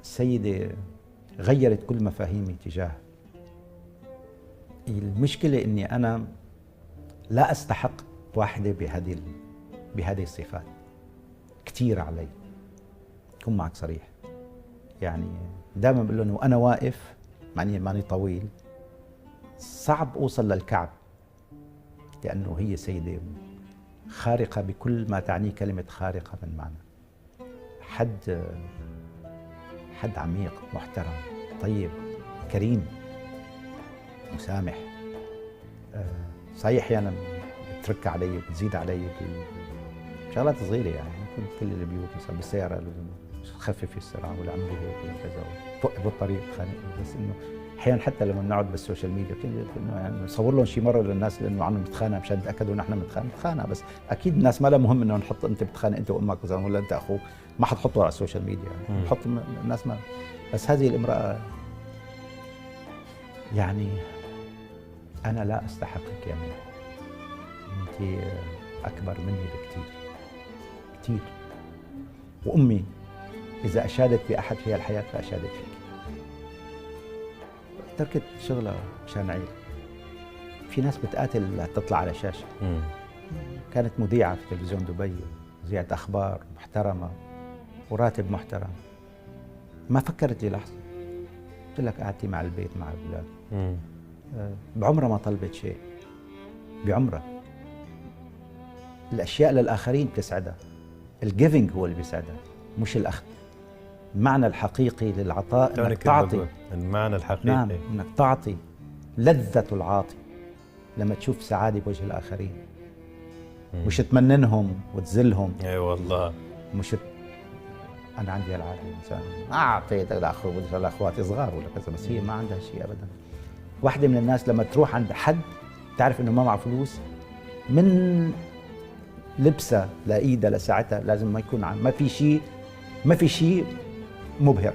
السيدة غيرت كل مفاهيمي تجاهها. المشكلة إني أنا لا أستحق واحدة بهذه الصفات، كتير علي. كن معك صريح، يعني دائما بقول لهم وأنا واقف ماني طويل صعب أوصل للكعب، لأنه هي سيدة خارقة بكل ما تعنيه كلمة خارقة من معنى. حد عميق، محترم، طيب، كريم، مسامح. صحيح أحيانا بترك علي وبتزيد علي بشغلات صغيرة، يعني ممكن كل البيوت مثلا بالسيارة خففي السرعة ولا اعملي هيك ولا كذا وفوق بالطريق خانقني. بس إنه أحيانا حتى لما بنقعد بالسوشيال ميديا إنه يعني نصور لهم شي مرة للناس لأنه عم نتخانق مشان يتأكدوا إنه نحن بنتخانق، بس أكيد الناس ما لها مهم إنه نحط أنت بتخانق أنت وأمك ولا أنت أخوك، ما حتحطه على السوشيال ميديا، يعني نحط الناس ما. بس هذه الامرأة يعني أنا لا أستحقك يا منى، أنت أكبر مني بكتير كتير. وأمي إذا أشادت بأحد في الحياة فأشادت فيك. تركت شغلها مشان عيل. في ناس بتقاتل تطلع على شاشة. كانت مذيعة في تلفزيون دبي، مذيعة أخبار محترمة وراتب محترم، ما فكرت لي لحظة. قلت لك قعدتي مع البيت مع الأولاد. بعمرها ما طلبت شيء، بعمرها. الأشياء للآخرين بتسعدها، الجيفنج هو اللي بيسعدها مش الأخذ. المعنى الحقيقي للعطاء انك تعطي. المعنى الحقيقي نعم، انك تعطي. لذة العاطي لما تشوف سعادة بوجه الآخرين، مش تمننهم وتذلهم. اي والله. مش أنا عندي العادة مثلا أعطيت لأخواتي صغار ولا كذا، بس هي ما عندها شيء أبدا. واحدة من الناس لما تروح عند حد تعرف إنه ما معه فلوس، من لبسها لإيدها لساعتها لازم ما يكون ما في شيء مبهر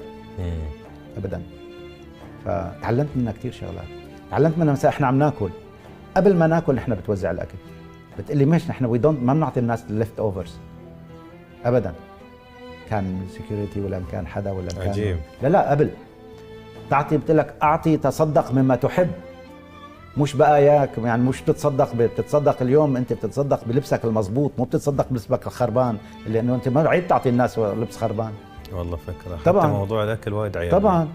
أبدا. فتعلمت منها كثير شغلات. تعلمت منها مثلا إحنا عم ناكل، قبل ما ناكل نحن بتوزع الأكل، بتقلي مش نحن ما بنعطي الناس الليفت أوفرز أبدا. كان سيكوريتي ولا كان حدا ولا كان عجيب. لا قبل تعطي، بتقلك أعطي تصدق مما تحب، مش بقاياك. يعني مش بتتصدق اليوم انت بتتصدق بلبسك المضبوط، مو بتتصدق بلبسك الخربان، لانه انت ما عيب تعطي الناس لبس خربان. والله فكره. طبعا حتى موضوع الاكل وايد عيب. طبعا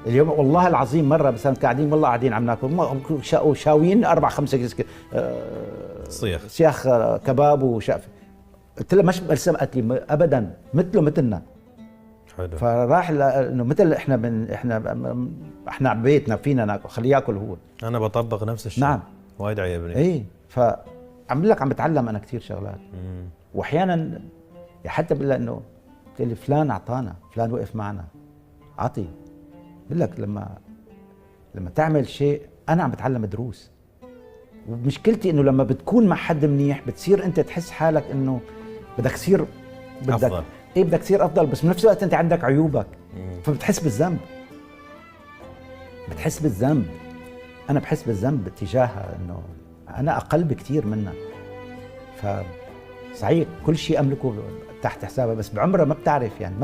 اليوم والله العظيم مره مثلا قاعدين عم ناكل شاويين 4-5 سياخ كباب وشقفه. قلت له مش برسم قتلي ابدا، مثلنا. حلو. فراح انه مثل احنا ببيتنا فينا ناكل، خليه ياكل هو. انا بطبق نفس الشيء. نعم. وايد عيبني. ايه، عم بتعلم انا كثير شغلات. واحيانا حتى بقول انه قلت لي فلان اعطانا، فلان وقف معنا، عطي. بقول لك لما تعمل شيء انا عم بتعلم دروس. ومشكلتي انه لما بتكون مع حد منيح بتصير انت تحس حالك انه بدك تصير افضل. ايه بدك تصير افضل، بس بنفس الوقت انت عندك عيوبك. فبتحس بالذنب. انا بحس بالذنب تجاهها، انه انا اقل بكثير منها. فصحيح كل شيء املكه تحت حسابها، بس بعمرها ما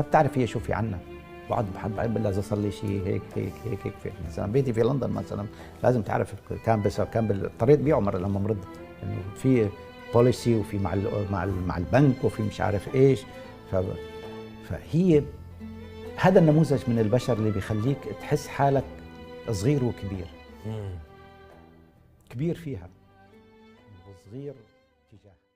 بتعرف هي شو في عنا. بقعد بحب لازم اصلي شيء هيك. مثلا بيتي في لندن مثلا لازم تعرف كان بالطريق بيعمر لما مرض انه في بوليسي وفي مع البنك وفي مش عارف ايش. فهي هذا النموذج من البشر اللي بيخليك تحس حالك صغير وكبير. كبير فيها وصغير تجاهها.